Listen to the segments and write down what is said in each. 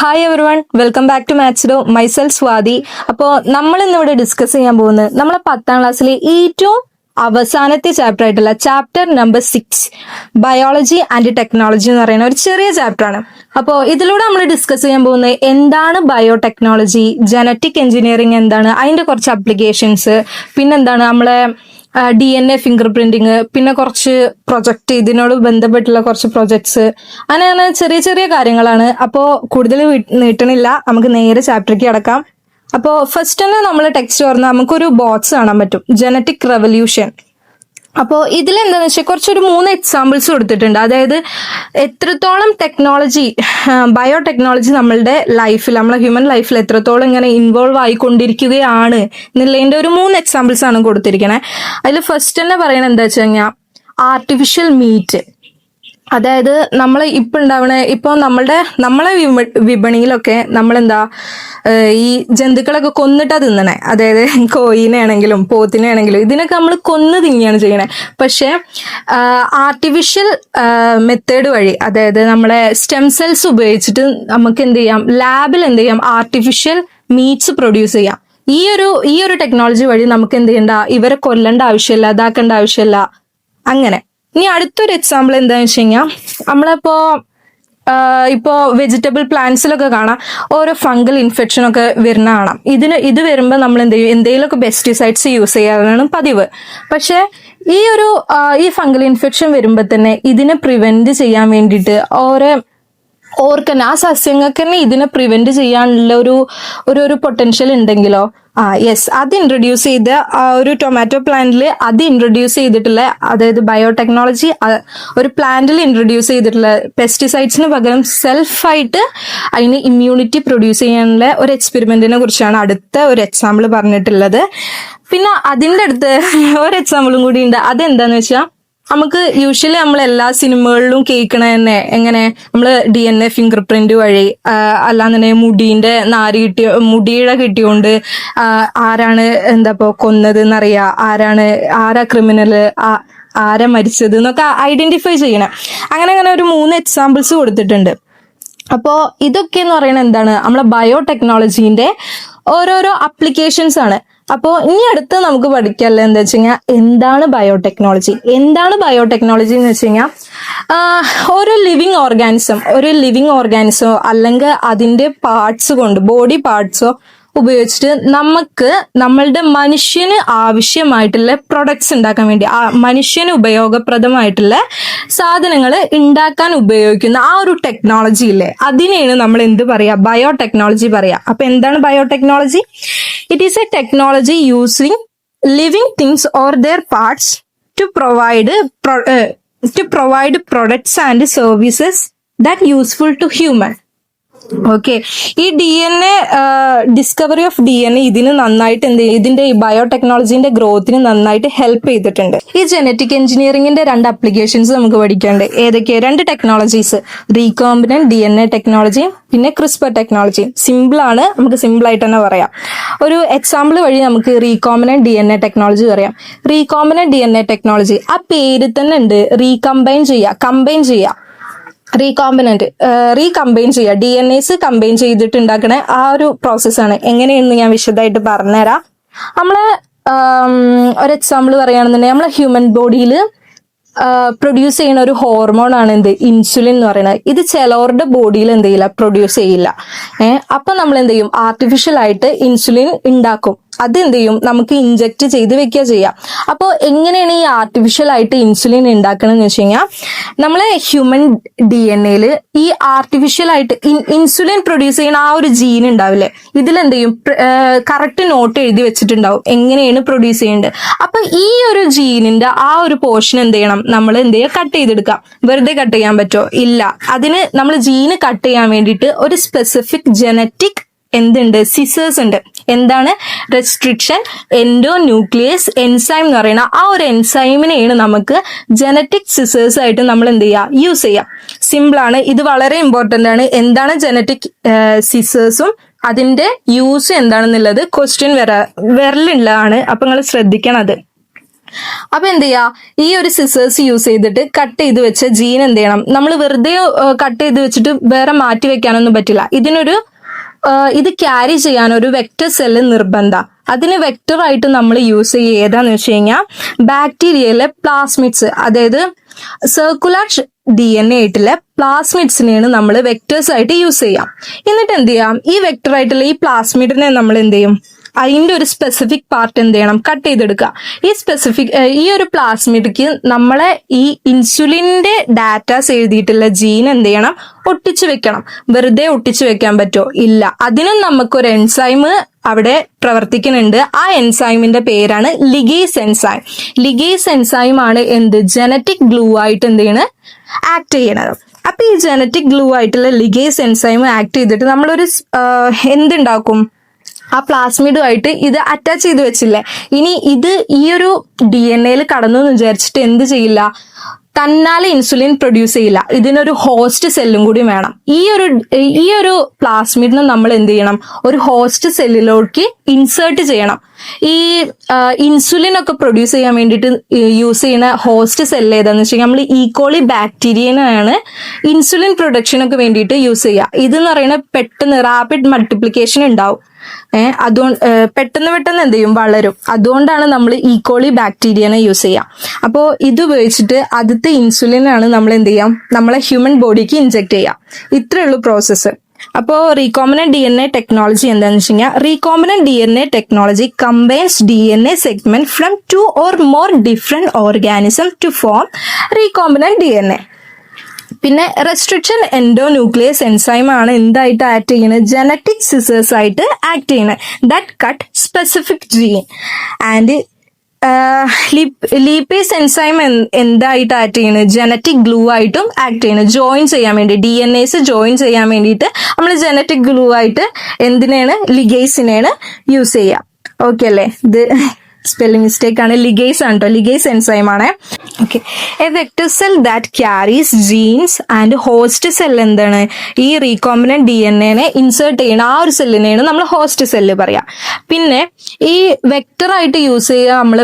Hi everyone, welcome back to മാത്സ്ഡോ. Myself Swathi. അപ്പോൾ നമ്മൾ ഇന്നിവിടെ ഡിസ്കസ് ചെയ്യാൻ പോകുന്നത് നമ്മളെ 10ാം ക്ലാസ്സിലെ ഏറ്റവും അവസാനത്തെ ചാപ്റ്റർ ആയിട്ടുള്ള chapter number 6 biology and technology എന്ന് പറയുന്ന ഒരു ചെറിയ ചാപ്റ്റർ ആണ്. അപ്പോൾ ഇതിലൂടെ നമ്മൾ ഡിസ്കസ് ചെയ്യാൻ പോകുന്നത് എന്താണ് ബയോടെക്നോളജി, ജനറ്റിക് എഞ്ചിനീയറിംഗ് എന്താണ്, അതിന്റെ കുറച്ച് അപ്ലിക്കേഷൻസ്, പിന്നെന്താണ് നമ്മളെ DNA ഫിംഗർ പ്രിന്റിങ്, പിന്നെ കുറച്ച് പ്രൊജക്ട്, ഇതിനോട് ബന്ധപ്പെട്ടുള്ള കുറച്ച് പ്രൊജക്ട്സ്, അങ്ങനെ ചെറിയ ചെറിയ കാര്യങ്ങളാണ്. അപ്പോൾ കൂടുതൽ നീട്ടണില്ല, നമുക്ക് നേരെ ചാപ്റ്ററിലേക്ക് കിടക്കാം. അപ്പോൾ ഫസ്റ്റ് തന്നെ നമ്മൾ ടെക്സ്റ്റ് പറഞ്ഞാൽ നമുക്കൊരു ബോക്സ് കാണാൻ പറ്റും, ജനറ്റിക് റെവല്യൂഷൻ. അപ്പോൾ ഇതിലെന്താണെന്ന് വെച്ചാൽ കുറച്ചൊരു 3 എക്സാമ്പിൾസ് കൊടുത്തിട്ടുണ്ട്. അതായത് എത്രത്തോളം ടെക്നോളജി, ബയോടെക്നോളജി നമ്മളുടെ ലൈഫിൽ, നമ്മളെ ഹ്യൂമൻ ലൈഫിൽ എത്രത്തോളം ഇങ്ങനെ ഇൻവോൾവ് ആയിക്കൊണ്ടിരിക്കുകയാണ് എന്നുള്ളതിൻ്റെ ഒരു 3 എക്സാമ്പിൾസ് ആണ് കൊടുത്തിരിക്കണേ. അതിൽ ഫസ്റ്റ് തന്നെ പറയണത് എന്താ വെച്ച് കഴിഞ്ഞാൽ ആർട്ടിഫിഷ്യൽ മീറ്റ്. അതായത് നമ്മൾ ഇപ്പോൾ നമ്മളെ വിപണിയിലൊക്കെ നമ്മളെന്താ ഈ ജന്തുക്കളൊക്കെ കൊന്നിട്ടാ തിന്നണേ. അതായത് കോയിനെ ആണെങ്കിലും പോത്തിനെ ആണെങ്കിലും ഇതിനൊക്കെ നമ്മൾ കൊന്ന് തിന്നുകയാണ് ചെയ്യണേ. പക്ഷെ ആർട്ടിഫിഷ്യൽ മെത്തേഡ് വഴി, അതായത് നമ്മളെ സ്റ്റെം സെൽസ് ഉപയോഗിച്ചിട്ട് നമുക്ക് എന്ത് ചെയ്യാം, ലാബിൽ എന്ത് ചെയ്യാം, ആർട്ടിഫിഷ്യൽ മീറ്റ്സ് പ്രൊഡ്യൂസ് ചെയ്യാം. ഈ ഒരു ടെക്നോളജി വഴി നമുക്ക് എന്ത് ചെയ്യണ്ട, ഇവരെ കൊല്ലേണ്ട ആവശ്യമില്ല, ഇതാക്കേണ്ട ആവശ്യമില്ല. അങ്ങനെ ഇനി അടുത്തൊരു എക്സാമ്പിൾ എന്താണെന്ന് വെച്ച് കഴിഞ്ഞാൽ ഇപ്പോൾ വെജിറ്റബിൾ പ്ലാന്റ്സിലൊക്കെ കാണാം ഓരോ ഫംഗൽ ഇൻഫെക്ഷൻ ഒക്കെ വരുന്ന കാണാം. ഇത് വരുമ്പോൾ നമ്മൾ എന്ത് ചെയ്യും, എന്തെങ്കിലുമൊക്കെ പെസ്റ്റിസൈഡ്സ് യൂസ് ചെയ്യാറാണ് പതിവ്. പക്ഷെ ഈ ഫംഗൽ ഇൻഫെക്ഷൻ വരുമ്പോൾ തന്നെ ഇതിനെ പ്രിവെന്റ് ചെയ്യാൻ വേണ്ടിയിട്ട് ആ സസ്യങ്ങൾക്ക് തന്നെ ഇതിനെ പ്രിവെന്റ് ചെയ്യാനുള്ള ഒരു പൊട്ടൻഷ്യൽ ഉണ്ടെങ്കിലോ, അത് ഇൻട്രൊഡ്യൂസ് ചെയ്ത ഒരു ടൊമാറ്റോ പ്ലാന്റിൽ അത് ഇൻട്രൊഡ്യൂസ് ചെയ്തിട്ടുള്ള, അതായത് ബയോടെക്നോളജി ഒരു പ്ലാന്റിൽ ഇൻട്രൊഡ്യൂസ് ചെയ്തിട്ടുള്ള പെസ്റ്റിസൈഡ്സിന് പകരം സെൽഫായിട്ട് അതിന് ഇമ്മ്യൂണിറ്റി പ്രൊഡ്യൂസ് ചെയ്യാനുള്ള ഒരു എക്സ്പെരിമെന്റിനെ കുറിച്ചാണ് അടുത്ത ഒരു എക്സാമ്പിൾ പറഞ്ഞിട്ടുള്ളത്. പിന്നെ അതിൻ്റെ അടുത്ത് ഒരു എക്സാമ്പിളും കൂടി ഉണ്ട്. അതെന്താന്ന് വെച്ചാൽ നമുക്ക് യൂഷ്വലി നമ്മൾ എല്ലാ സിനിമകളിലും കേൾക്കണ തന്നെ എങ്ങനെ നമ്മൾ DNA ഫിംഗർ പ്രിന്റ് വഴി, അല്ലാന്നുണ്ടെങ്കിൽ മുടിയുടെ കിട്ടിയോണ്ട് ആരാണ് കൊന്നത് എന്നറിയാ, ആരാ ക്രിമിനല്, ആരാ മരിച്ചത് എന്നൊക്കെ ഐഡന്റിഫൈ ചെയ്യണം. അങ്ങനെ ഒരു 3 എക്സാമ്പിൾസ് കൊടുത്തിട്ടുണ്ട്. അപ്പോൾ ഇതൊക്കെ എന്ന് പറയുന്നത് എന്താണ്, നമ്മളെ ബയോടെക്നോളജീന്റെ ഓരോരോ അപ്ലിക്കേഷൻസ് ആണ്. അപ്പോൾ ഇനി അടുത്ത് നമുക്ക് പഠിക്കാനുള്ളത് എന്താ വെച്ച് കഴിഞ്ഞാൽ എന്താണ് ബയോടെക്നോളജി എന്ന് വെച്ച് കഴിഞ്ഞാൽ ഒരു ലിവിങ് ഓർഗാനിസമോ അല്ലെങ്കിൽ അതിന്റെ പാർട്സ് കൊണ്ട്, ബോഡി പാർട്സോ ഉപയോഗിച്ചിട്ട് നമുക്ക് നമ്മളുടെ മനുഷ്യന് ആവശ്യമായിട്ടുള്ള പ്രൊഡക്ട്സ് ഉണ്ടാക്കാൻ വേണ്ടി, മനുഷ്യന് ഉപയോഗപ്രദമായിട്ടുള്ള സാധനങ്ങൾ ഉണ്ടാക്കാൻ ഉപയോഗിക്കുന്ന ആ ഒരു ടെക്നോളജി ഇല്ലേ, അതിനെയാണ് നമ്മൾ എന്ത് പറയാ, ബയോടെക്നോളജി പറയാ. അപ്പൊ എന്താണ് biotechnology? It is a technology using living things or their parts to provide products and services that useful to human. Okay, ഈ ഡിസ്കവറി ഓഫ് DNA ഇതിന് നന്നായിട്ട് ഇതിന്റെ ഈ ബയോടെക്നോളജിന്റെ ഗ്രോത്തിന് നന്നായിട്ട് ഹെൽപ്പ് ചെയ്തിട്ടുണ്ട്. ഈ ജനറ്റിക് എഞ്ചിനീയറിംഗിന്റെ 2 അപ്ലിക്കേഷൻസ് നമുക്ക് പഠിക്കാണ്ട്. ഏതൊക്കെ 2 ടെക്നോളജീസ്, റീകോംബിനന്റ് DNA ടെക്നോളജി, പിന്നെ ക്രിസ്പർ ടെക്നോളജി. സിമ്പിൾ ആണ്, നമുക്ക് സിമ്പിൾ ആയിട്ട് തന്നെ പറയാം. ഒരു എക്സാമ്പിൾ വഴി നമുക്ക് റീകോംബിനന്റ് DNA ടെക്നോളജി പറയാം. റീകോംബിനന്റ് DNA ടെക്നോളജി ആ പേര് തന്നെ ഉണ്ട്, കമ്പൈൻ ചെയ്യുക. റീകമ്പൈൻ ചെയ്യുക, DNAs കമ്പൈൻ ചെയ്തിട്ട് ഉണ്ടാക്കണ ആ ഒരു പ്രോസസ്സാണ്. എങ്ങനെയെന്ന് ഞാൻ വിശദമായിട്ട് പറഞ്ഞുതരാം. നമ്മളെ ഒരു എക്സാമ്പിൾ പറയുകയാണെന്നുണ്ടെങ്കിൽ നമ്മളെ ഹ്യൂമൻ ബോഡിയിൽ പ്രൊഡ്യൂസ് ചെയ്യുന്ന ഒരു ഹോർമോൺ ആണ് ഇൻസുലിൻ എന്ന് പറയുന്നത്. ഇത് ചിലവരുടെ ബോഡിയിൽ എന്ത് ചെയ്യില്ല, പ്രൊഡ്യൂസ് ചെയ്യില്ല. അപ്പൊ നമ്മൾ എന്ത് ചെയ്യും, ആർട്ടിഫിഷ്യൽ ആയിട്ട് ഇൻസുലിൻ ഉണ്ടാക്കും. അത് എന്ത് ചെയ്യും, നമുക്ക് ഇൻജെക്ട് ചെയ്ത് വെക്കുക ചെയ്യാം. അപ്പോൾ എങ്ങനെയാണ് ഈ ആർട്ടിഫിഷ്യൽ ആയിട്ട് ഇൻസുലിൻ ഉണ്ടാക്കണമെന്ന് വെച്ച് കഴിഞ്ഞാൽ, നമ്മളെ ഹ്യൂമൻ DNA ഈ ആർട്ടിഫിഷ്യൽ ആയിട്ട് ഇൻസുലിൻ പ്രൊഡ്യൂസ് ചെയ്യുന്ന ആ ഒരു ജീൻ ഉണ്ടാവില്ലേ, ഇതിലെന്ത് ചെയ്യും, കറക്റ്റ് നോട്ട് എഴുതി വെച്ചിട്ടുണ്ടാവും എങ്ങനെയാണ് പ്രൊഡ്യൂസ് ചെയ്യേണ്ടത്. അപ്പൊ ഈ ഒരു ജീനിന്റെ ആ ഒരു പോർഷൻ എന്ത് ചെയ്യണം, നമ്മൾ എന്ത് ചെയ്യുക, കട്ട് ചെയ്തെടുക്കാം. വെറുതെ കട്ട് ചെയ്യാൻ പറ്റുമോ? ഇല്ല. അതിന് നമ്മൾ ജീന് കട്ട് ചെയ്യാൻ വേണ്ടിയിട്ട് ഒരു സ്പെസിഫിക് ജനറ്റിക് സിസേഴ്സ് ഉണ്ട്. എന്താണ്? റെസ്ട്രിക്ഷൻ എൻഡോ ന്യൂക്ലിയസ് എൻസൈം എന്ന് പറയുന്ന ആ ഒരു എൻസൈമിനെയാണ് നമുക്ക് ജനറ്റിക് സിസേഴ്സ് ആയിട്ട് നമ്മൾ എന്ത് ചെയ്യുക, യൂസ് ചെയ്യാം. സിമ്പിൾ ആണ്, ഇത് വളരെ ഇമ്പോർട്ടന്റ് ആണ്. എന്താണ് ജനറ്റിക് സിസേഴ്സും അതിന്റെ യൂസ് എന്താണെന്നുള്ളത് ക്വസ്റ്റ്യൻ വരലുള്ളതാണ്. അപ്പൊ നിങ്ങൾ ശ്രദ്ധിക്കണം. അത് അപ്പൊ എന്ത് ചെയ്യാ, ഈ ഒരു സിസേഴ്സ് യൂസ് ചെയ്തിട്ട് കട്ട് ചെയ്ത് വെച്ച ജീൻ എന്ത് ചെയ്യണം, നമ്മൾ വെറുതെ കട്ട് ചെയ്ത് വെച്ചിട്ട് വേറെ മാറ്റി വെക്കാനൊന്നും പറ്റില്ല. ഇത് ക്യാരി ചെയ്യാൻ ഒരു വെക്റ്റർ സെല്ല് നിർബന്ധ. അതിന് വെക്റ്റർ ആയിട്ട് നമ്മൾ യൂസ് ചെയ്യുക ഏതാന്ന് വെച്ച് കഴിഞ്ഞാൽ ബാക്ടീരിയയിലെ പ്ലാസ്മിഡ്സ്, അതായത് സർക്കുലർ DNA ആയിട്ടുള്ള പ്ലാസ്മിഡ്സിനെയാണ് നമ്മൾ വെക്ടേഴ്സ് ആയിട്ട് യൂസ് ചെയ്യാം. എന്നിട്ട് എന്ത് ചെയ്യാം, ഈ വെക്ടർ ആയിട്ടുള്ള ഈ പ്ലാസ്മിഡിനെ നമ്മൾ എന്ത് ചെയ്യും, അതിന്റെ ഒരു സ്പെസിഫിക് പാർട്ട് എന്ത് ചെയ്യണം, കട്ട് ചെയ്തെടുക്കുക. ഈ ഒരു പ്ലാസ്മിഡ്ക്ക് നമ്മളെ ഈ ഇൻസുലിന്റെ ഡാറ്റാസ് എഴുതിയിട്ടുള്ള ജീൻ എന്ത് ചെയ്യണം, ഒട്ടിച്ചു വെക്കണം. വെറുതെ ഒട്ടിച്ചു വെക്കാൻ പറ്റുമോ? ഇല്ല. അതിനും നമുക്കൊരു എൻസൈം അവിടെ പ്രവർത്തിക്കുന്നുണ്ട്. ആ എൻസൈമിന്റെ പേരാണ് ലിഗേസ് എൻസൈം. ലിഗേസ് എൻസൈം ആണ് എന്ത്, ജനറ്റിക് ഗ്ലൂ ആയിട്ട് എന്ത് ചെയ്യണത്, ആക്ട് ചെയ്യണത്. അപ്പൊ ഈ ജനറ്റിക് ഗ്ലൂ ആയിട്ടുള്ള ലിഗേസ് എൻസൈം ആക്ട് ചെയ്തിട്ട് നമ്മളൊരു എന്തുണ്ടാക്കും, ആ പ്ലാസ്മിഡുമായിട്ട് ഇത് അറ്റാച്ച് ചെയ്ത് വെച്ചില്ലേ. ഇനി ഇത് ഈ ഒരു DNA കടന്നു എന്ന് വിചാരിച്ചിട്ട് എന്ത് ചെയ്യില്ല, തന്നാലെ ഇൻസുലിൻ പ്രൊഡ്യൂസ് ചെയ്യില്ല. ഇതിനൊരു ഹോസ്റ്റ് സെല്ലും കൂടി വേണം. ഈ ഒരു പ്ലാസ്മിഡിനെ നമ്മൾ എന്ത് ചെയ്യണം, ഒരു ഹോസ്റ്റ് സെല്ലിലേക്ക് ഇൻസേർട്ട് ചെയ്യണം. ഈ ഇൻസുലിൻ ഒക്കെ പ്രൊഡ്യൂസ് ചെയ്യാൻ വേണ്ടിയിട്ട് യൂസ് ചെയ്യുന്ന ഹോസ്റ്റ് സെല്ല് ഏതാന്ന് വെച്ചാൽ നമ്മൾ ഈക്കോളി ബാക്ടീരിയനാണ് ഇൻസുലിൻ പ്രൊഡക്ഷൻ ഒക്കെ വേണ്ടിയിട്ട് യൂസ് ചെയ്യുക. ഇതെന്ന് പറയുന്നത് പെട്ടെന്ന് റാപ്പിഡ് മൾട്ടിപ്ലിക്കേഷൻ ഉണ്ടാവും. അതുകൊണ്ട് പെട്ടെന്ന് എന്ത് ചെയ്യും, വളരും. അതുകൊണ്ടാണ് നമ്മൾ ഈക്കോളി ബാക്ടീരിയനെ യൂസ് ചെയ്യുക. അപ്പോൾ ഇത് ഉപയോഗിച്ചിട്ട് ആദ്യത്തെ ഇൻസുലിനാണ് നമ്മൾ എന്ത് ചെയ്യാം, നമ്മളെ ഹ്യൂമൻ ബോഡിക്ക് ഇൻജെക്ട് ചെയ്യാം. ഇത്രയേ ഉള്ളൂ പ്രോസസ്സ്. അപ്പോൾ റീകോംബിനന്റ് DNA ടെക്നോളജി എന്താണെന്ന് വെച്ച് കഴിഞ്ഞാൽ, recombinant DNA technology combines DNA segment from 2 or more different organism to form recombinant DNA. പിന്നെ റെസ്ട്രിക്ഷൻ എൻഡോന്യൂക്ലിയസ് എൻസൈം ആണ് എന്തായിട്ട് ആക്ട് ചെയ്യുന്നത്, ജനറ്റിക് സിസേഴ്സ് ആയിട്ട് ആക്ട് ചെയ്യുന്നത്, that cut specific gene. And ligase enzyme എന്തായിട്ട് ആക്ട് ചെയ്യുന്നത്, ജനറ്റിക് ഗ്ലൂ ആയിട്ടും act ചെയ്യുന്നത്. ജോയിൻ ചെയ്യാൻ വേണ്ടി DNAs ജോയിൻ ചെയ്യാൻ വേണ്ടിയിട്ട് നമ്മൾ ജനറ്റിക് ഗ്ലൂ ആയിട്ട് എന്തിനാണ്, ലിഗേസിനെയാണ് യൂസ് ചെയ്യുക. ഓക്കെ അല്ലേ? ഇത് സ്പെല്ലിംഗ് മിസ്റ്റേക്ക് ആണ്, ലിഗേസ് ആണ് കേട്ടോ, ലിഗേസ് എൻസൈം ആണ്. Okay, a vector cell that carries genes and host cell എന്താണ്, ഈ റീകോംബിനന്റ് DNA ഇൻസേർട്ട് ചെയ്യണ ആ ഒരു സെല്ലിനെയാണ് നമ്മൾ ഹോസ്റ്റ് സെല്ല് പറയാം. പിന്നെ ഈ വെക്ടർ ആയിട്ട് യൂസ് ചെയ്യുക നമ്മൾ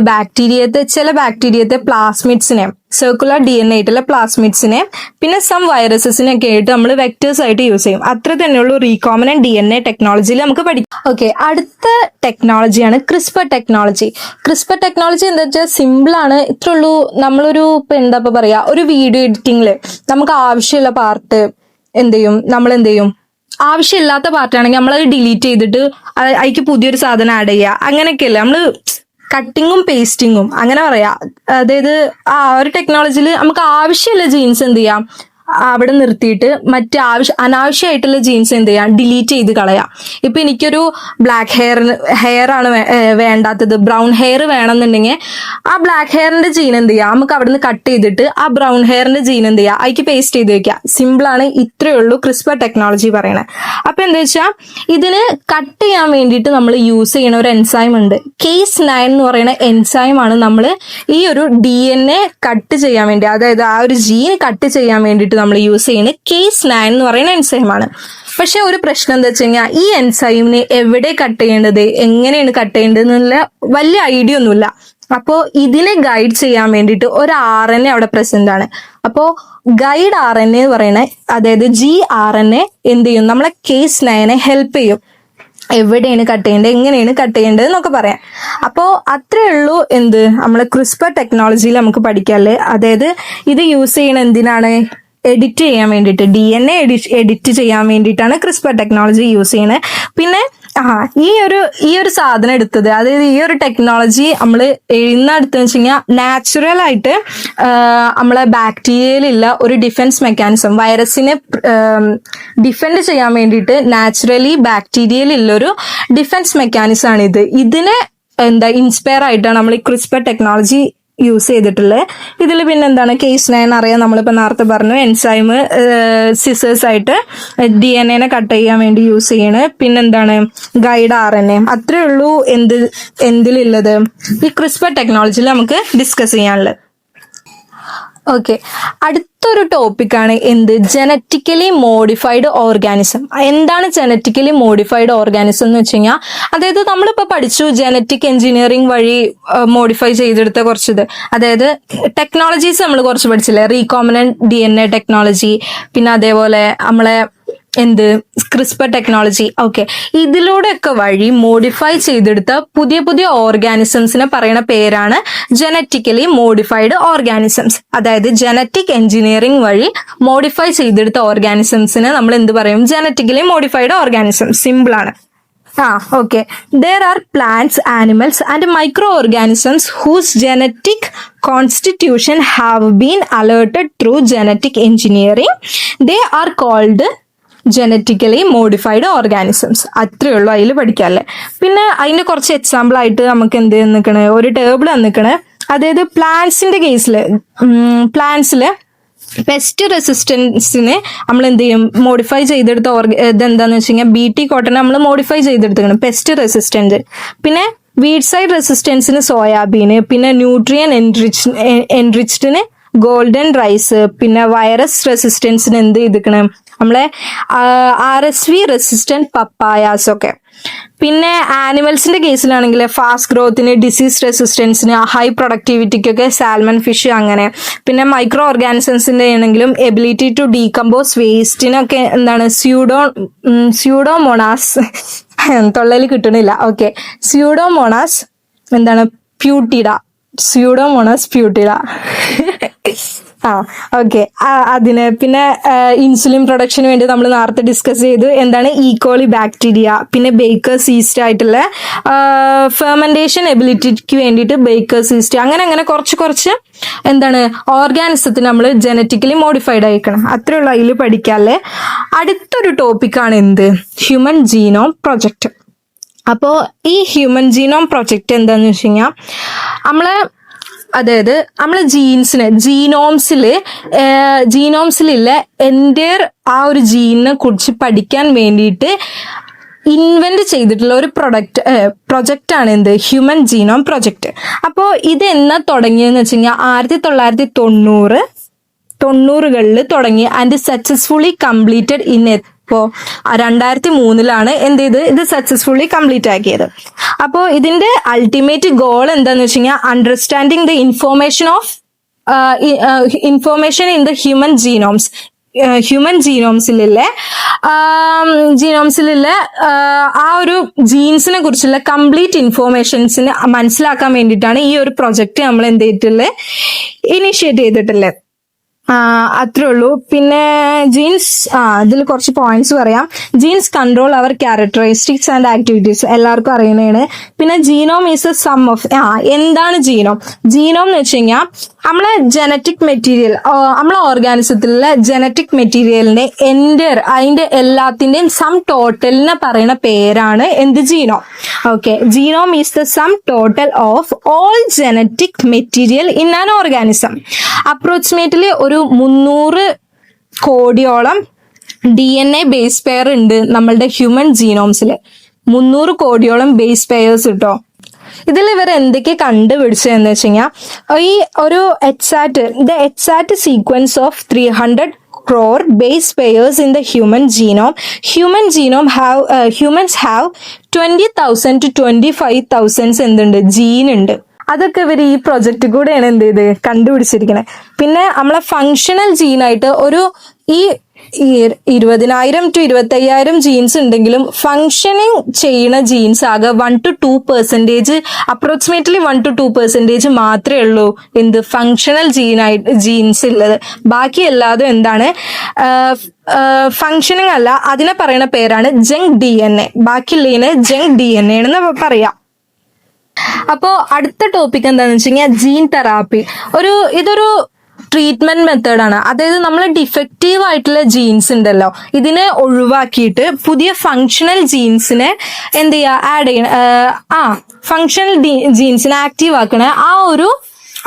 ചില ബാക്ടീരിയത്തെ പ്ലാസ്മിഡ്സിനെ, സർക്കുലർ DNA ആയിട്ടുള്ള പ്ലാസ്മിഡ്സിനെ, പിന്നെ സം വൈറസസിനെ ഒക്കെ ആയിട്ട് നമ്മൾ വെക്ടേഴ്സ് ആയിട്ട് യൂസ് ചെയ്യും. അത്ര തന്നെയുള്ളൂ റീകോംബിനന്റ് DNA ടെക്നോളജിയിൽ നമുക്ക് പഠിക്കാം. ഓക്കെ, അടുത്ത ടെക്നോളജിയാണ് ക്രിസ്പർ ടെക്നോളജി. ക്രിസ്പർ ടെക്നോളജി എന്താ വെച്ചാൽ സിമ്പിൾ ആണ്. ഇത്ര ഉള്ളൂ, നമ്മളൊരു എന്താ പറയാ, ഒരു വീഡിയോ എഡിറ്റിംഗിൽ നമുക്ക് ആവശ്യമുള്ള പാർട്ട് നമ്മൾ എന്ത് ചെയ്യും, ആവശ്യമില്ലാത്ത പാർട്ടാണെങ്കിൽ നമ്മളത് ഡിലീറ്റ് ചെയ്തിട്ട് അതിക്ക് പുതിയൊരു സാധനം ആഡ് ചെയ്യുക. അങ്ങനെയൊക്കെയല്ലേ നമ്മൾ കട്ടിങ്ങും പേസ്റ്റിങ്ങും അങ്ങനെ പറയാം. അതായത് ആ ഒരു ടെക്നോളജിയിൽ നമുക്ക് ആവശ്യമുള്ള ജീൻസ് എന്ത് ചെയ്യാം, അവിടെ നിർത്തിയിട്ട് മറ്റ് അനാവശ്യമായിട്ടുള്ള ജീൻസ് എന്ത് ചെയ്യാം, ഡിലീറ്റ് ചെയ്ത് കളയാം. ഇപ്പൊ എനിക്കൊരു ബ്ലാക്ക് ഹെയർ ആണ് വേണ്ടാത്തത്, ബ്രൗൺ ഹെയർ വേണമെന്നുണ്ടെങ്കിൽ ആ ബ്ലാക്ക് ഹെയറിന്റെ ജീൻ എന്ത് ചെയ്യാം, നമുക്ക് അവിടെ നിന്ന് കട്ട് ചെയ്തിട്ട് ആ ബ്രൗൺ ഹെയറിന്റെ ജീൻ എന്ത് ചെയ്യാം, അതിക്ക് പേസ്റ്റ് ചെയ്ത് വെക്കാം. സിമ്പിളാണ്. ഇത്രയേ ഉള്ളൂ ക്രിസ്പർ ടെക്നോളജി പറയണത്. അപ്പൊ എന്താ വെച്ചാൽ ഇതിന് കട്ട് ചെയ്യാൻ വേണ്ടിയിട്ട് നമ്മൾ യൂസ് ചെയ്യണ ഒരു എൻസൈം ഉണ്ട്, Cas9 എന്ന് പറയുന്ന എൻസൈം ആണ് നമ്മൾ ഈ ഒരു DNA കട്ട് ചെയ്യാൻ വേണ്ടി, അതായത് ആ ഒരു ജീൻ കട്ട് ചെയ്യാൻ വേണ്ടിയിട്ട് നമ്മൾ യൂസ് ചെയ്യുന്നത് Cas9 എന്ന് പറയുന്ന എൻസൈമാണ്. പക്ഷെ ഒരു പ്രശ്നം എന്താ വെച്ച് കഴിഞ്ഞാൽ ഈ എൻസൈമിനെ എവിടെ കട്ട് ചെയ്യേണ്ടത്, എങ്ങനെയാണ് കട്ട് ചെയ്യേണ്ടത് എന്നുള്ള വലിയ ഐഡിയ ഒന്നുമില്ല. അപ്പോൾ ഇതിനെ ഗൈഡ് ചെയ്യാൻ വേണ്ടിയിട്ട് ഒരു RNA അവിടെ പ്രസന്റ് ആണ്. അപ്പോൾ ഗൈഡ് RNA എന്ന് പറയുന്നത്, അതായത് gRNA എന്ത് ചെയ്യും, നമ്മളെ Cas9 ഹെൽപ്പ് ചെയ്യും, എവിടെയാണ് കട്ട് ചെയ്യേണ്ടത്, എങ്ങനെയാണ് കട്ട് ചെയ്യേണ്ടത് എന്നൊക്കെ പറയാം. അപ്പോൾ അത്രേ ഉള്ളൂ നമ്മളെ ക്രിസ്പർ ടെക്നോളജിയിൽ നമുക്ക് പഠിക്കാല്ലേ. അതായത് ഇത് യൂസ് ചെയ്യണ എന്തിനാണ്, എഡിറ്റ് ചെയ്യാൻ വേണ്ടിയിട്ട്, DNA എഡിറ്റ് ചെയ്യാൻ വേണ്ടിയിട്ടാണ് ക്രിസ്പർ ടെക്നോളജി യൂസ് ചെയ്യുന്നത്. പിന്നെ ഈ ഒരു സാധനം എടുത്തത്, അതായത് ഈ ഒരു ടെക്നോളജി നമ്മൾ എടുത്തെന്ന് വെച്ച് കഴിഞ്ഞാൽ നാച്ചുറൽ ആയിട്ട് നമ്മളെ ബാക്ടീരിയയിലുള്ള ഒരു ഡിഫൻസ് മെക്കാനിസം, വൈറസിനെ ഡിഫെൻഡ് ചെയ്യാൻ വേണ്ടിയിട്ട് നാച്ചുറലി ബാക്ടീരിയയിലുള്ളൊരു ഡിഫൻസ് മെക്കാനിസം ആണ് ഇത്. ഇതിനെ ഇൻസ്പയർ ആയിട്ടാണ് നമ്മൾ ഈ ക്രിസ്പർ ടെക്നോളജി യൂസ് ചെയ്തിട്ടുള്ളത്. ഇതിൽ പിന്നെ എന്താണ്, Cas9 അറിയാം, നമ്മളിപ്പോൾ നേരത്തെ പറഞ്ഞു, എൻസൈം സിസേഴ്സ് ആയിട്ട് DNA കട്ട് ചെയ്യാൻ വേണ്ടി യൂസ് ചെയ്യണത്. പിന്നെന്താണ്, ഗൈഡ് RNA. അത്രേ ഉള്ളൂ എന്തിലുള്ളത് ഈ ക്രിസ്പർ ടെക്നോളജിയിൽ നമുക്ക് ഡിസ്കസ് ചെയ്യാനുള്ളത്. ഓക്കെ, അടുത്തൊരു ടോപ്പിക്കാണ് എന്ത്, ജനറ്റിക്കലി മോഡിഫൈഡ് ഓർഗാനിസം. എന്താണ് ജനറ്റിക്കലി മോഡിഫൈഡ് ഓർഗാനിസം എന്ന് വെച്ച് കഴിഞ്ഞാൽ, അതായത് നമ്മളിപ്പോൾ പഠിച്ചു ജനറ്റിക് എഞ്ചിനീയറിംഗ് വഴി മോഡിഫൈ ചെയ്തെടുത്ത കുറച്ചിത്, അതായത് ടെക്നോളജീസ് നമ്മൾ കുറച്ച് പഠിച്ചില്ലേ, റീകോമിനന്റ് DNA ടെക്നോളജി, പിന്നെ അതേപോലെ നമ്മളെ ക്രിസ്പർ ടെക്നോളജി. ഓക്കെ, ഇതിലൂടെയൊക്കെ വഴി മോഡിഫൈ ചെയ്തെടുത്ത പുതിയ പുതിയ ഓർഗാനിസംസിനെ പറയുന്ന പേരാണ് ജനറ്റിക്കലി മോഡിഫൈഡ് ഓർഗാനിസംസ്. അതായത് ജനറ്റിക് എഞ്ചിനീയറിംഗ് വഴി മോഡിഫൈ ചെയ്തെടുത്ത ഓർഗാനിസംസിനെ നമ്മൾ എന്ത് പറയും, ജനറ്റിക്കലി മോഡിഫൈഡ് ഓർഗാനിസംസ്. സിമ്പിൾ ആണ്. Okay. There are plants, animals, and microorganisms whose genetic constitution have been altered through genetic engineering. They are called genetically modified organisms. അത്രയേ ഉള്ളൂ അതിൽ പഠിക്കാല്ലേ. പിന്നെ അതിന്റെ കുറച്ച് എക്സാമ്പിൾ ആയിട്ട് നമുക്ക് എന്ത് നിൽക്കണേ, ഒരു ടേബിൾ നിൽക്കണേ. അതായത് പ്ലാന്റ്സിന്റെ പ്ലാന്റ്സിൽ പെസ്റ്റ് റെസിസ്റ്റൻസിന് നമ്മൾ എന്ത് ചെയ്യും, മോഡിഫൈ ചെയ്തെടുത്ത ഇതെന്താന്ന് വെച്ച് കഴിഞ്ഞാൽ BT കോട്ടൺ നമ്മൾ മോഡിഫൈ ചെയ്തെടുക്കണം, പെസ്റ്റ് റെസിസ്റ്റന്റ്. പിന്നെ വീഡ് സൈഡ് റെസിസ്റ്റൻസിന് സോയാബീന്, പിന്നെ ന്യൂട്രിയൻ എൻറിച്ച്ഡിന് ഗോൾഡൻ റൈസ്, പിന്നെ വൈറസ് റെസിസ്റ്റൻസിന് എന്ത് ചെയ്തിക്കണം, നമ്മളെ RSV റെസിസ്റ്റന്റ് പപ്പായാസ് ഒക്കെ. പിന്നെ ആനിമൽസിന്റെ കേസിലാണെങ്കിൽ ഫാസ്റ്റ് ഗ്രോത്തിന്, ഡിസീസ് റെസിസ്റ്റൻസിന്, ഹൈ പ്രൊഡക്ടിവിറ്റിക്കൊക്കെ സാൽമൺ ഫിഷ് അങ്ങനെ. പിന്നെ മൈക്രോ ഓർഗാനിസംസിന്റെ ആണെങ്കിലും എബിലിറ്റി ടു ഡീകമ്പോസ് വേസ്റ്റിനൊക്കെ എന്താണ്, സ്യൂഡോമോണാസ് തൊള്ളയിൽ കിട്ടണില്ല. Okay, Pseudomonas പ്യൂട്ടിഡ. ഓക്കെ, അതിന്. പിന്നെ ഇൻസുലിൻ പ്രൊഡക്ഷന് വേണ്ടി നമ്മൾ നേരത്തെ ഡിസ്കസ് ചെയ്തു എന്താണ്, ഈക്കോളി ബാക്ടീരിയ. പിന്നെ ബേക്കേഴ്സ് ഈസ്റ്റ് ആയിട്ടുള്ള ഫെർമെന്റേഷൻ എബിലിറ്റിക്ക് വേണ്ടിയിട്ട് ബേക്കേഴ്സ് ഈസ്റ്റ്. അങ്ങനെ കുറച്ച് ഓർഗാനിസത്തിന് നമ്മൾ ജനറ്റിക്കലി മോഡിഫൈഡ് ആയിക്കണം. അത്രയുള്ള അതിൽ പഠിക്കാല്ലേ. അടുത്തൊരു ടോപ്പിക്കാണ് ഹ്യൂമൻ ജീനോം പ്രൊജക്ട്. അപ്പോൾ ഈ ഹ്യൂമൻ ജീനോം പ്രൊജക്ട് എന്താന്ന് വെച്ച് കഴിഞ്ഞാൽ, അതായത് നമ്മളെ ജീനോംസിലുള്ള എൻ്റെയർ ആ ഒരു ജീനിനെ കുറിച്ച് പഠിക്കാൻ വേണ്ടിയിട്ട് ഇൻവെന്റ് ചെയ്തിട്ടുള്ള ഒരു പ്രൊജക്റ്റാണ് ഹ്യൂമൻ ജീനോം പ്രൊജക്ട്. അപ്പോൾ ഇത് എന്നാ തുടങ്ങിയെന്ന് വെച്ച് കഴിഞ്ഞാൽ 1990കളിൽ തുടങ്ങി ആൻഡ് സക്സസ്ഫുള്ളി കംപ്ലീറ്റഡ് ഇപ്പോൾ 2003 ഇത് സക്സസ്ഫുള്ളി കംപ്ലീറ്റ് ആക്കിയത്. അപ്പോൾ ഇതിന്റെ അൾട്ടിമേറ്റ് ഗോൾ എന്താന്ന് വെച്ച് കഴിഞ്ഞാൽ, understanding the information in the human ജീനോംസിലുള്ള ആ ഒരു ജീൻസിനെ കുറിച്ചുള്ള കംപ്ലീറ്റ് ഇൻഫോർമേഷൻസിന് മനസ്സിലാക്കാൻ വേണ്ടിയിട്ടാണ് ഈ ഒരു പ്രൊജക്ട് നമ്മൾ ഇനിഷ്യേറ്റ് ചെയ്തിട്ടുള്ളത്. അത്രേ ഉള്ളൂ. പിന്നെ ജീൻസ്, ഇതിൽ കുറച്ച് പോയിന്റ്സ് പറയാം. ജീൻസ് കൺട്രോൾ അവർ ക്യാരക്ടറിസ്റ്റിക്സ് ആൻഡ് ആക്ടിവിറ്റീസ്, എല്ലാവർക്കും അറിയുന്നതാണ്. പിന്നെ genome is a sum of, എന്താണ് ജീനോം എന്ന് വെച്ച് കഴിഞ്ഞാൽ, നമ്മളെ ജനറ്റിക് മെറ്റീരിയൽ, നമ്മളെ ഓർഗാനിസത്തിലുള്ള ജനറ്റിക് മെറ്റീരിയലിന്റെ അതിന്റെ എല്ലാത്തിന്റെയും സം ടോട്ടലിനെ പറയുന്ന പേരാണ് genome. Okay, genome is the sum total of all genetic material in an organism. Approximately ഒരു 300 കോടിയോളം DNA ബേസ് പെയർ ഉണ്ട് നമ്മളുടെ ഹ്യൂമൻ ജീനോംസിൽ. 300 കോടിയോളം ബേസ് പെയർസ് കിട്ടോ. ഇതിൽ ഇവർ എന്തൊക്കെ കണ്ടുപിടിച്ചതെന്ന് വെച്ച് കഴിഞ്ഞാൽ, ഈ ഒരു exact sequence of 300 crore base pairs in the human genome. Humans have 20,000 to 25,000 gene ഉണ്ട്. അതൊക്കെ ഇവർ ഈ പ്രൊജക്റ്റ് കൂടെയാണ് കണ്ടുപിടിച്ചിരിക്കുന്നത്. പിന്നെ നമ്മളെ ഫങ്ഷണൽ ജീനായിട്ട് ഒരു 20,000 to 25,000 ജീൻസ് ഉണ്ടെങ്കിലും ഫങ്ഷനിങ് ചെയ്യുന്ന ജീൻസ് ആകെ 1 to 2%, അപ്രോക്സിമേറ്റ്ലി 1 to 2% മാത്രമേ ഉള്ളൂ ഫങ്ഷണൽ ജീൻസ് ഉള്ളത്. ബാക്കി എല്ലാതും ഫങ്ഷനിങ് അല്ല. അതിനെ പറയുന്ന പേരാണ് ജങ്ക് DNA. ബാക്കിയുള്ളതിന് ജങ്ക് DNA എന്ന് പറയാം. അപ്പോ അടുത്ത ടോപ്പിക് എന്താന്ന് വെച്ച് കഴിഞ്ഞാൽ, ജീൻ തെറാപ്പി. ഇതൊരു ട്രീറ്റ്മെന്റ് മെത്തേഡാണ്. അതായത് നമ്മൾ ഡിഫക്റ്റീവ് ആയിട്ടുള്ള ജീൻസ് ഉണ്ടല്ലോ, ഇതിനെ ഒഴിവാക്കിയിട്ട് പുതിയ ഫങ്ഷണൽ ജീൻസിനെ ആഡ് ചെയ്യണം. ഫങ്ഷണൽ ജീൻസിനെ ആക്റ്റീവ് ആക്കണ ആ ഒരു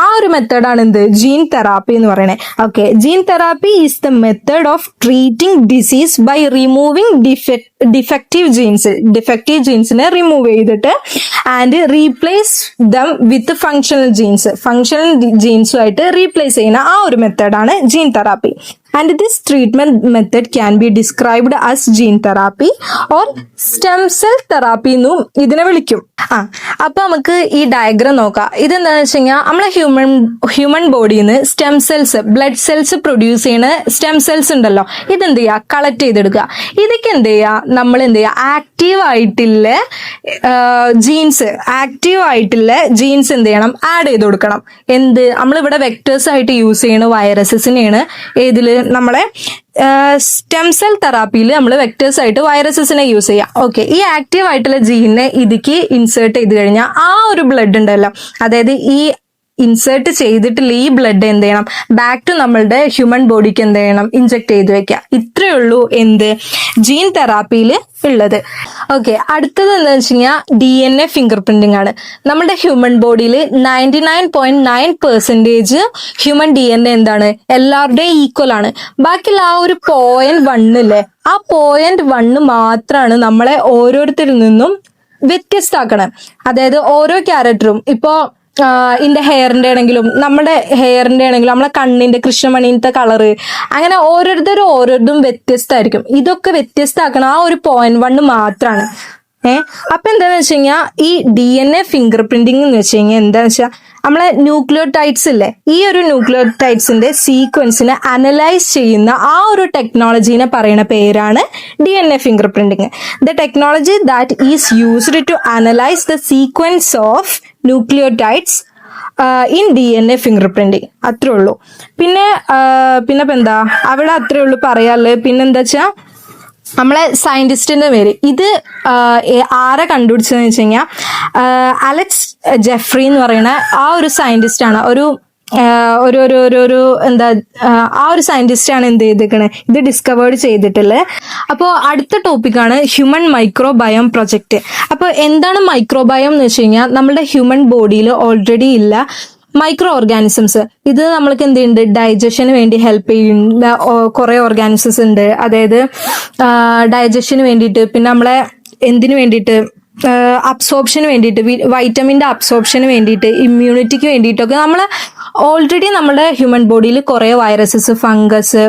ആ ഒരു മെത്തേഡാണ് എന്ത് ജീൻ തെറാപ്പി എന്ന് പറയുന്നത്. Okay, gene therapy is the method of treating disease by removing defective ജീൻസിനെ റിമൂവ് ചെയ്തിട്ട് and replace them with functional ജീൻസുമായിട്ട് റീപ്ലേസ് ചെയ്യുന്ന ആ ഒരു മെത്തേഡാണ് gene therapy. And this treatment method can be described as gene therapy or stem cell therapy എന്നും ഇതിനെ വിളിക്കും. അപ്പൊ നമുക്ക് ഈ ഡയഗ്രാം നോക്കാം. ഇതെന്താണെന്ന് വെച്ച് കഴിഞ്ഞാൽ നമ്മളെ ഹ്യൂമൻ ബോഡിയിൽ നിന്ന് stem cells, blood cells produce ചെയ്യുന്ന സ്റ്റെം സെൽസ് ഉണ്ടല്ലോ, ഇതെന്ത് ചെയ്യുക, കളക്ട് ചെയ്തെടുക്കുക. ഇതൊക്കെ എന്ത് ചെയ്യുക, നമ്മൾ എന്ത് ചെയ്യുക, ആക്റ്റീവ് ആയിട്ടുള്ള ജീൻസ് എന്ത് ചെയ്യണം, ആഡ് ചെയ്ത് കൊടുക്കണം. നമ്മളിവിടെ വെക്ടേഴ്സ് ആയിട്ട് യൂസ് ചെയ്യുന്ന വൈറസസിനെയാണ് ഏതില്, നമ്മളെ സ്റ്റെം സെൽ തെറാപ്പിയിൽ നമ്മൾ വെക്ടേഴ്സ് ആയിട്ട് വൈറസസിനെ യൂസ് ചെയ്യാം. ഓക്കെ, ഈ ആക്റ്റീവ് ആയിട്ടുള്ള ജീനിനെ ഇതിക്ക് ഇൻസേർട്ട് ചെയ്ത് കഴിഞ്ഞാൽ ആ ഒരു ബ്ലഡ് ഉണ്ടല്ലോ, അതായത് ഈ ഇൻസേർട്ട് ചെയ്തിട്ടുള്ള ഈ ബ്ലഡ് എന്ത് ചെയ്യണം, ബാക്ക് ടു നമ്മളുടെ ഹ്യൂമൻ ബോഡിക്ക് എന്ത് ചെയ്യണം, ഇൻജെക്ട് ചെയ്ത് വെക്കുക. ഇത്രയേ ഉള്ളൂ ജീൻ തെറാപ്പിയിൽ ഉള്ളത്. ഓക്കെ, അടുത്തത് എന്താണെന്ന് വെച്ച് കഴിഞ്ഞാൽ DNA ഫിംഗർ പ്രിന്റിംഗ് ആണ്. നമ്മുടെ ഹ്യൂമൻ ബോഡിയിൽ 99.9% ഹ്യൂമൻ DNA എന്താണ്, എല്ലാവരുടെയും ഈക്വൽ ആണ്. ബാക്കിയുള്ള ആ ഒരു 0.1 ഇല്ലേ, ആ 0.1 മാത്രമാണ് നമ്മളെ ഓരോരുത്തരിൽ നിന്നും വ്യത്യസ്തമാക്കണം. അതായത് ഓരോ ക്യാരക്ടറും, ഇപ്പോ ഇതിന്റെ ഹെയറിന്റെ ആണെങ്കിലും നമ്മുടെ ഹെയറിന്റെ ആണെങ്കിലും നമ്മളെ കണ്ണിന്റെ കൃഷ്ണമണിന്റെ കളറ്, അങ്ങനെ ഓരോരുത്തരും വ്യത്യസ്തമായിരിക്കും. ഇതൊക്കെ വ്യത്യസ്തമാക്കണം ആ ഒരു 0.1 മാത്രമാണ്. അപ്പൊ എന്താന്ന് വെച്ച് കഴിഞ്ഞാൽ ഈ DNA ഫിംഗർ പ്രിന്റിംഗ് എന്ന് വെച്ച് കഴിഞ്ഞാൽ എന്താന്ന് വെച്ചാൽ നമ്മളെ ന്യൂക്ലിയോടൈഡ്സ് ഇല്ലേ, ഈ ഒരു ന്യൂക്ലിയോടൈഡ്സിന്റെ സീക്വൻസിനെ അനലൈസ് ചെയ്യുന്ന ആ ഒരു ടെക്നോളജീനെ പറയുന്ന പേരാണ് DNA fingerprinting. The technology that is used to analyse the sequence of nucleotides in DNA fingerprinting. അത്രേ ഉള്ളൂ. പിന്നെ എന്താ അവിടെ അത്രേ ഉള്ളൂ പറയാനുള്ളത്. പിന്നെന്താ വെച്ചാൽ നമ്മളെ സയന്റിസ്റ്റിന്റെ പേര്, ഇത് ആരെ കണ്ടുപിടിച്ചതെന്ന് വെച്ച് കഴിഞ്ഞാൽ അലക്സ് ജെഫ്രി എന്ന് പറയുന്ന ആ ഒരു സയന്റിസ്റ്റ് ആണ്. ആ ഒരു സയന്റിസ്റ്റ് ആണ് എന്ത് ചെയ്തിരിക്കണേ, ഇത് ഡിസ്കവേർഡ് ചെയ്തിട്ടുള്ളത്. അപ്പോൾ അടുത്ത ടോപ്പിക്കാണ് ഹ്യൂമൻ മൈക്രോബയോം പ്രൊജക്ട്. അപ്പോൾ എന്താണ് മൈക്രോബയോം എന്ന് വെച്ച് കഴിഞ്ഞാൽ നമ്മുടെ ഹ്യൂമൻ ബോഡിയിൽ ഓൾറെഡി ഇല്ല മൈക്രോ ഓർഗാനിസംസ്. ഇത് നമ്മൾക്ക് എന്തുണ്ട്, ഡൈജഷന് വേണ്ടി ഹെൽപ്പ് ചെയ്യുന്ന കുറെ ഓർഗാനിസംസ് ഉണ്ട്. അതായത് ഡൈജഷന് വേണ്ടിയിട്ട്, പിന്നെ നമ്മളെ എന്തിനു വേണ്ടിയിട്ട്, അബ്സോർപ്ഷന് വേണ്ടിയിട്ട്, വൈറ്റമിൻ്റെ അബ്സോർപ്ഷന് വേണ്ടിയിട്ട്, ഇമ്മ്യൂണിറ്റിക്ക് വേണ്ടിയിട്ടൊക്കെ നമ്മൾ ഓൾറെഡി നമ്മുടെ ഹ്യൂമൻ ബോഡിയിൽ കുറേ വൈറസസ്, ഫംഗൈസ്,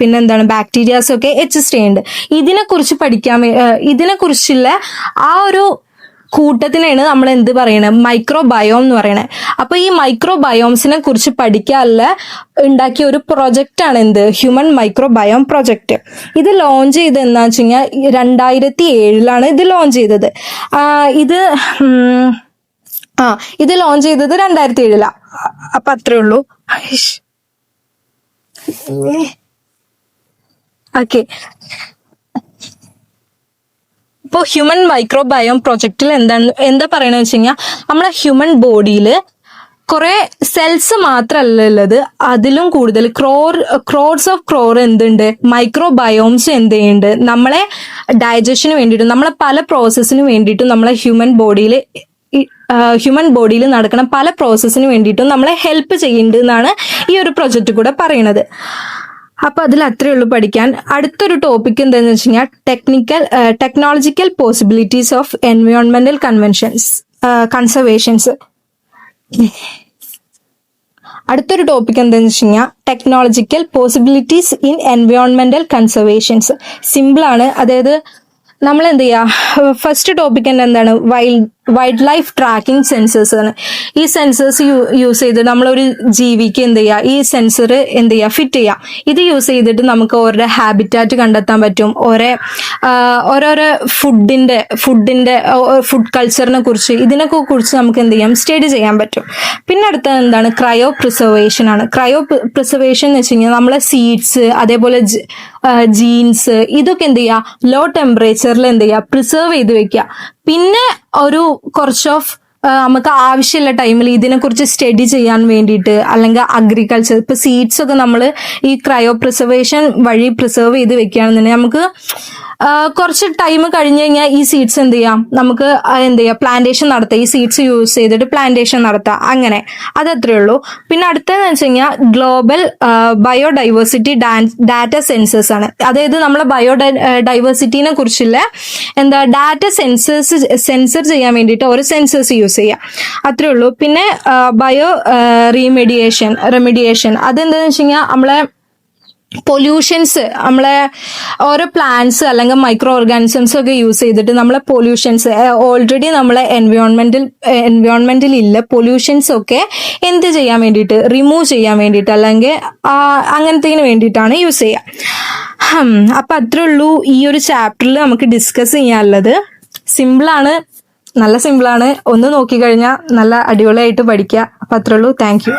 പിന്നെ എന്താണ്, ബാക്ടീരിയാസ് ഒക്കെ എക്സിസ്റ്റ് ചെയ്യുന്നുണ്ട്. ഇതിനെക്കുറിച്ചുള്ള ആ ഒരു കൂട്ടത്തിനാണ് നമ്മൾ എന്ത് പറയണത്, മൈക്രോബയോം എന്ന് പറയണത്. അപ്പൊ ഈ മൈക്രോബയോംസിനെ കുറിച്ച് പഠിക്കാനുള്ള ഉണ്ടാക്കിയ ഒരു പ്രൊജക്റ്റ് ആണ് ഹ്യൂമൻ മൈക്രോബയോം പ്രൊജക്ട്. ഇത് ലോഞ്ച് ചെയ്ത് എന്താന്ന് വെച്ച് കഴിഞ്ഞാൽ 2007 ഇത് ലോഞ്ച് ചെയ്തത്. ഇത് ലോഞ്ച് ചെയ്തത് 2007. അപ്പൊ അത്രേ ഉള്ളൂ. ഓക്കെ, ഇപ്പോൾ ഹ്യൂമൻ മൈക്രോബയോം പ്രൊജക്റ്റിൽ എന്താ പറയണെന്ന് വെച്ച് കഴിഞ്ഞാൽ നമ്മളെ ഹ്യൂമൻ ബോഡിയിൽ കുറെ സെൽസ് മാത്രമല്ല ഉള്ളത്, അതിലും കൂടുതൽ ക്രോഡ്സ് ഓഫ് ക്രോർ എന്തുണ്ട്, മൈക്രോബയോംസ് എന്ത് ചെയ്യുന്നുണ്ട്, നമ്മളെ ഡൈജഷന് വേണ്ടിയിട്ടും നമ്മളെ പല പ്രോസസ്സിന് വേണ്ടിയിട്ടും നമ്മളെ ഹ്യൂമൻ ബോഡിയിൽ നടക്കുന്ന പല പ്രോസസ്സിന് വേണ്ടിയിട്ടും നമ്മളെ ഹെൽപ്പ് ചെയ്യുന്നുണ്ട് എന്നാണ് ഈ ഒരു പ്രൊജക്റ്റ് കൂടെ പറയുന്നത്. അപ്പൊ അതിൽ അത്രേ ഉള്ളൂ പഠിക്കാൻ. അടുത്തൊരു ടോപ്പിക് എന്താന്ന് വെച്ച് കഴിഞ്ഞാൽ ടെക്നോളജിക്കൽ പോസിബിലിറ്റീസ് ഓഫ് എൻവയോൺമെന്റൽ കൺസർവേഷൻസ്. അടുത്തൊരു ടോപ്പിക് എന്താന്ന് വെച്ച് കഴിഞ്ഞാൽ ടെക്നോളജിക്കൽ പോസിബിലിറ്റീസ് ഇൻ എൻവയോൺമെന്റൽ കൺസർവേഷൻസ്. സിമ്പിൾ ആണ്. അതായത് നമ്മൾ എന്ത് ചെയ്യുക, ഫസ്റ്റ് ടോപ്പിക് എന്താണ്, വൈൽഡ് ലൈഫ് ട്രാക്കിംഗ് സെൻസേഴ്സ് ആണ്. ഈ സെൻസേഴ്സ് യൂസ് ചെയ്ത് നമ്മളൊരു ജീവിക്ക് എന്ത് ചെയ്യുക, ഈ സെൻസർ എന്ത് ചെയ്യുക, ഫിറ്റ് ചെയ്യാം. ഇത് യൂസ് ചെയ്തിട്ട് നമുക്ക് ഓരോ ഹാബിറ്റാറ്റ് കണ്ടെത്താൻ പറ്റും, ഓരോരോ ഫുഡ് കൾച്ചറിനെ കുറിച്ച്, ഇതിനൊക്കെ കുറിച്ച് നമുക്ക് എന്ത് ചെയ്യാം, സ്റ്റഡി ചെയ്യാൻ പറ്റും. പിന്നെ അടുത്തത് എന്താണ്, ക്രയോ പ്രിസർവേഷൻ ആണ്. ക്രയോ പ്രിസർവേഷൻ എന്ന് വെച്ച് കഴിഞ്ഞാൽ നമ്മളെ സീഡ്സ്, അതേപോലെ ജീൻസ്, ഇതൊക്കെ എന്ത് ചെയ്യുക, ലോ ടെമ്പറേച്ചറിൽ എന്ത് ചെയ്യുക, പ്രിസർവ് ചെയ്ത് വെക്കുക. പിന്നെ ഒരു കുറച്ച് ഓഫ് നമുക്ക് ആവശ്യമുള്ള ടൈമിൽ ഇതിനെക്കുറിച്ച് സ്റ്റഡി ചെയ്യാൻ വേണ്ടിയിട്ട്, അല്ലെങ്കിൽ അഗ്രികൾച്ചർ ഇപ്പൊ സീഡ്സ് ഒക്കെ നമ്മൾ ഈ ക്രയോ പ്രിസർവേഷൻ വഴി പ്രിസർവ് ചെയ്ത് വെക്കുകയാണെന്നുണ്ടെങ്കിൽ നമുക്ക് കുറച്ച് ടൈം കഴിഞ്ഞ് കഴിഞ്ഞാൽ ഈ സീഡ്സ് എന്ത് ചെയ്യാം, നമുക്ക് എന്ത് ചെയ്യാം, പ്ലാന്റേഷൻ നടത്താം. ഈ സീഡ്സ് യൂസ് ചെയ്തിട്ട് പ്ലാന്റേഷൻ നടത്താം. അങ്ങനെ അതത്രേ ഉള്ളൂ. പിന്നെ അടുത്തതെന്ന് വെച്ച് കഴിഞ്ഞാൽ ഗ്ലോബൽ ബയോഡൈവേഴ്സിറ്റി ഡാറ്റ സെൻസേഴ്സ് ആണ്. അതായത് നമ്മളെ ബയോഡൈവേഴ്സിറ്റിനെ കുറിച്ചുള്ള ഡാറ്റ സെൻസർ ചെയ്യാൻ വേണ്ടിയിട്ട് ഓരോ സെൻസേഴ്സ് യൂസ് ചെയ്യാം. അത്രേ ഉള്ളൂ. പിന്നെ ബയോ റെമിഡിയേഷൻ അതെന്താണെന്ന് വെച്ച് കഴിഞ്ഞാൽ നമ്മളെ പൊല്യൂഷൻസ്, നമ്മളെ ഓരോ പ്ലാന്റ്സ് അല്ലെങ്കിൽ മൈക്രോ ഓർഗാനിസംസ് ഒക്കെ യൂസ് ചെയ്തിട്ട് നമ്മളെ പൊല്യൂഷൻസ്, ഓൾറെഡി നമ്മളെ എൻവയോൺമെന്റിൽ ഇല്ല പൊല്യൂഷൻസ് ഒക്കെ എന്ത് ചെയ്യാൻ വേണ്ടിയിട്ട്, റിമൂവ് ചെയ്യാൻ വേണ്ടിയിട്ട്, അല്ലെങ്കിൽ അങ്ങനത്തേന് വേണ്ടിയിട്ടാണ് യൂസ് ചെയ്യുക. അപ്പൊ അത്രേ ഉള്ളൂ ഈ ഒരു ചാപ്റ്ററിൽ നമുക്ക് ഡിസ്കസ് ചെയ്യാനുള്ളത്. സിമ്പിളാണ്, നല്ല സിമ്പിളാണ്. ഒന്ന് നോക്കിക്കഴിഞ്ഞാൽ നല്ല അടിപൊളിയായിട്ട് പഠിക്കുക. അപ്പൊ അത്രേ ഉള്ളൂ. Thank you.